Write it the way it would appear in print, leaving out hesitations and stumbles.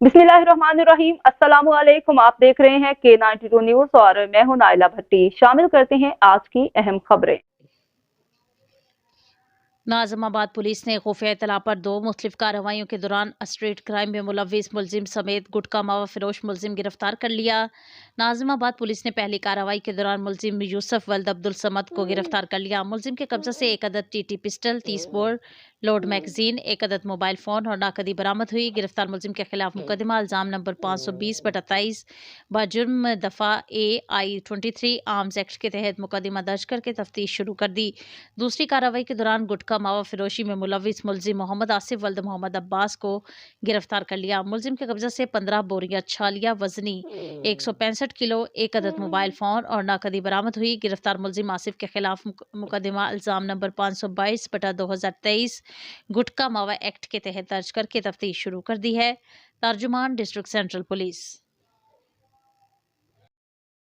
बिस्मिल्लाहिर्रहमानिर्रहीम। अस्सलामु अलैकुम। आप देख रहे हैं K92 न्यूज और मैं हूं नाइला भट्टी। शामिल करते हैं आज की अहम खबरें। नाज़िमाबाद पुलिस ने खुफिया इत्तला पर 2 मुख्तलिफ कार्रवाइयों के दौरान स्ट्रीट क्राइम में मुलविस मुलजिम समेत गुटखा मावा फरोश मुलजिम गिरफ्तार कर लिया। नाज़िमाबाद पुलिस ने पहली कार्रवाई के दौरान मुलजिम यूसुफ वल्द अब्दुल समद को गिरफ्तार कर लिया। मुलजिम के कब्जे से 1 अदद TT pistol, 30 bore load magazine, 1 अदद मोबाइल फोन और नाकदी बरामद हुई। गिरफ्तार मुलजिम के खिलाफ मुकदमा इल्जाम नंबर 520/23 बजुर्म दफा AI-23 आर्म्स एक्ट के तहत मुकदमा दर्ज करके तफ्तीश शुरू कर दी। दूसरी कार्रवाई के दौरान गुटखा मावा फिरोशी में मुलविस मुलजिम मोहम्मद आसिफ वल्द मोहम्मद अब्बास को गिरफ्तार कर लिया। मुलजिम के कब्जे से 15 बोरियां छालिया वजनी 165 किलो, 1 अदद मोबाइल फोन और नाकदी बरामद हुई। गिरफ्तार मुलजिम आसिफ के खिलाफ मुकदमा इल्जाम नंबर 522/2023 गुटखा मावा एक्ट के तहत दर्ज करके तफ्तीश शुरू कर दी है। तर्जुमान डिस्ट्रिक्ट सेंट्रल पुलिस।